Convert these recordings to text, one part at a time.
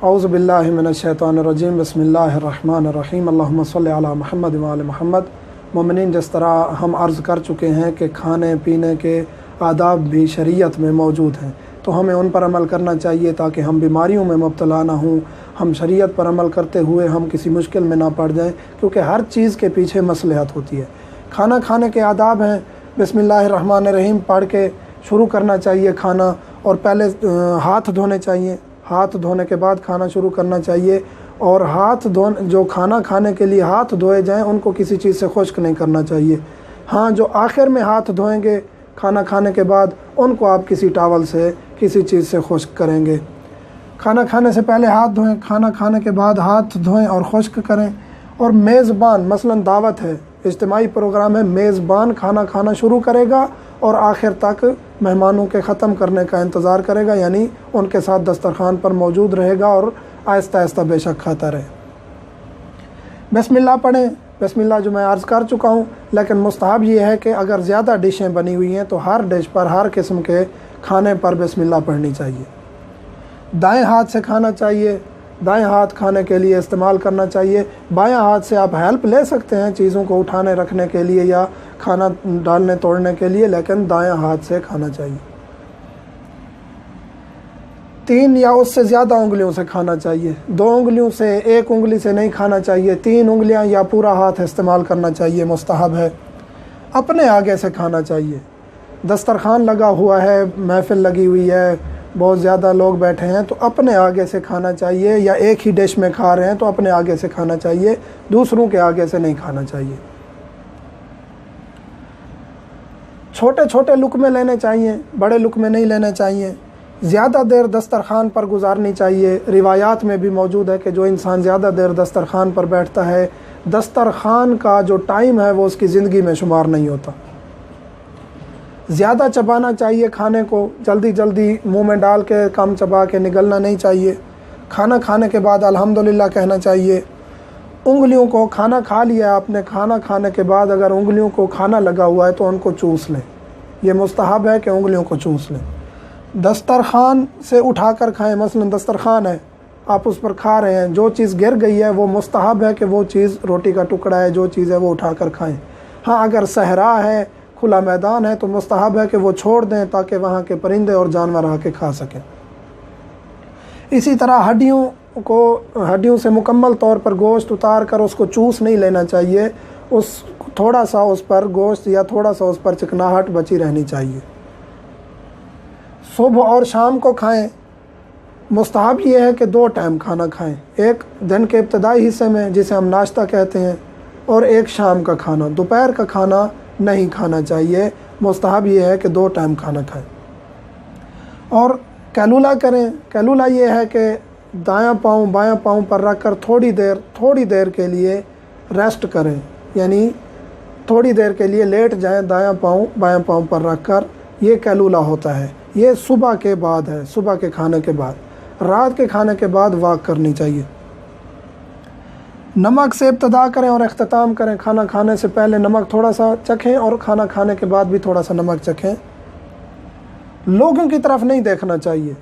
औज़ु बिल्लाहि मिनश्शैतानिर्रजीम बिस्मिल्लाहिर्रहमानिर्रहीम अल्लाहुम्मा सल्लि अला मुहम्मद व आले मुहम्मद। मोमिनीन, जिस तरह हम अर्ज़ कर चुके हैं कि खाने पीने के आदाब भी शरीयत में मौजूद हैं, तो हमें उन पर अमल करना चाहिए ताकि हम बीमारियों में मुब्तला ना हों। हम शरीयत पर अमल करते हुए हम किसी मुश्किल में ना पड़ जाएं, क्योंकि हर चीज़ के पीछे मसलहत होती है। खाना खाने के आदाब हैं, बिस्मिल्लाहिर्रहमानिर्रहीम पढ़ के शुरू करना चाहिए खाना, और पहले हाथ धोने चाहिए। हाथ धोने के बाद खाना शुरू करना चाहिए, और हाथ जो खाना खाने के लिए हाथ धोए जाएं उनको किसी चीज़ से खुश्क नहीं करना चाहिए। हाँ, जो आखिर में हाथ धोएंगे खाना खाने के बाद, उनको आप किसी टावल से किसी चीज़ से खुश्क करेंगे। खाना खाने से पहले हाथ धोएं, खाना खाने के बाद हाथ धोएं और खुश्क करें। और मेज़बान, मसलन दावत है, इज्तिमाई प्रोग्राम है, मेज़बान खाना खाना शुरू करेगा और आखिर तक मेहमानों के ख़त्म करने का इंतज़ार करेगा, यानी उनके साथ दस्तरखान पर मौजूद रहेगा और आहिस्ता आहिस्ता बेशक खाता रहे। बिस्मिल्लाह पढ़ें। बिस्मिल्लाह जो मैं अर्ज़ कर चुका हूँ, लेकिन मुस्तहब ये है कि अगर ज़्यादा डिशें बनी हुई हैं तो हर डिश पर, हर किस्म के खाने पर बिस्मिल्लाह पढ़नी चाहिए। दाएँ हाथ से खाना चाहिए, दाएं हाथ खाने के लिए इस्तेमाल करना चाहिए। बायां हाथ से आप हेल्प ले सकते हैं चीज़ों को उठाने रखने के लिए या खाना डालने तोड़ने के लिए, लेकिन दायां हाथ से खाना चाहिए। 3 या उससे ज़्यादा उंगलियों से खाना चाहिए। 2 उंगलियों से, 1 उंगली से नहीं खाना चाहिए। 3 उंगलियां या पूरा हाथ इस्तेमाल करना चाहिए, मुस्तहब है। अपने आगे से खाना चाहिए। दस्तरखान लगा हुआ है, महफिल लगी हुई है, बहुत ज़्यादा लोग बैठे हैं, तो अपने आगे से खाना चाहिए। या एक ही डिश में खा रहे हैं तो अपने आगे से खाना चाहिए, दूसरों के आगे से नहीं खाना चाहिए। छोटे छोटे लुक़मे लेने चाहिए, बड़े लुक़मे नहीं लेने चाहिए। ज़्यादा देर दस्तरखान पर गुजारनी चाहिए। रिवायात में भी मौजूद है कि जो इंसान ज़्यादा देर दस्तरखान पर बैठता है, दस्तरखान का जो टाइम है वो उसकी ज़िंदगी में शुमार नहीं होता। ज़्यादा चबाना चाहिए खाने को, जल्दी जल्दी मुंह में डाल के कम चबा के निगलना नहीं चाहिए। खाना खाने के बाद अल्हम्दुलिल्लाह कहना चाहिए। उंगलियों को, खाना खा लिया आपने, खाना खाने के बाद अगर उंगलियों को खाना लगा हुआ है तो उनको चूस लें। ये मुस्तहब है कि उंगलियों को चूस लें। दस्तरखान से उठा कर खाएँ। मसलन दस्तरखान है, आप उस पर खा रहे हैं, जो चीज़ गिर गई है वो मुस्तहब है कि वो चीज़, रोटी का टुकड़ा है, जो चीज़ है वो उठा कर खाएँ। हाँ, अगर सहरा है, खुला मैदान है, तो मुस्तहब है कि वो छोड़ दें ताकि वहाँ के परिंदे और जानवर आके खा सकें। इसी तरह हड्डियों से मुकम्मल तौर पर गोश्त उतार कर उसको चूस नहीं लेना चाहिए। थोड़ा सा उस पर गोश्त या थोड़ा सा उस पर चिकनाहट बची रहनी चाहिए। सुबह और शाम को खाएं। मुस्तहब ये है कि 2 टाइम खाना खाएं, एक दिन के इब्तदाई हिस्से में जिसे हम नाश्ता कहते हैं, और एक शाम का खाना। दोपहर का खाना नहीं खाना चाहिए। मुस्तहब ये है कि 2 टाइम खाना खाएं। और कैलूला करें। कैलूला ये है कि दायां पाँव बायां पाँव पर रख कर थोड़ी देर के लिए रेस्ट करें, यानी थोड़ी देर के लिए लेट जाएं दायां पाँव बायां पाँव पर रख कर। ये कैलूला होता है। ये सुबह के बाद है, सुबह के खाने के बाद। रात के खाने के बाद वॉक करनी चाहिए। नमक से इब्तदा करें और इख्तिताम करें। खाना खाने से पहले नमक थोड़ा सा चखें और खाना खाने के बाद भी थोड़ा सा नमक चखें। लोगों की तरफ नहीं देखना चाहिए।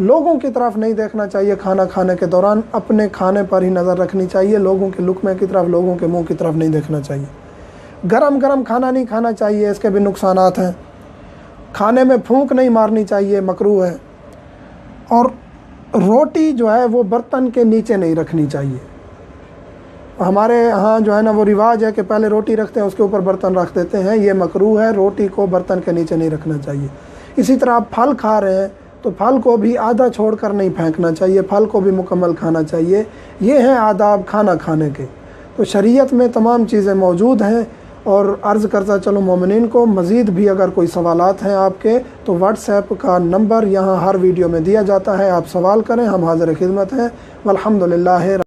लोगों की तरफ नहीं देखना चाहिए खाना खाने के दौरान। अपने खाने पर ही नज़र रखनी चाहिए। लोगों के लुक़मे की तरफ, लोगों के मुंह की तरफ नहीं देखना चाहिए। गरम गरम खाना नहीं खाना चाहिए, इसके भी नुकसानात हैं। खाने में फूंक नहीं मारनी चाहिए, मकरूह है। और रोटी जो है वो बर्तन के नीचे नहीं रखनी चाहिए। हमारे यहाँ जो है ना वो रिवाज है कि पहले रोटी रखते हैं, उसके ऊपर बर्तन रख देते हैं। ये मकरूह है, रोटी को बर्तन के नीचे नहीं रखना चाहिए। इसी तरह आप फल खा रहे हैं तो फल को भी आधा छोड़कर नहीं फेंकना चाहिए, फल को भी मुकम्मल खाना चाहिए। ये हैं आदाब खाना खाने के। तो शरीयत में तमाम चीज़ें मौजूद हैं। और अर्ज़ करता चलो मोमिनीन को, मज़ीद भी अगर कोई सवालात हैं आपके तो व्हाट्सएप का नंबर यहाँ हर वीडियो में दिया जाता है। आप सवाल करें, हम हाज़िर खिदमत हैं। वल्हम्दुलिल्लाह।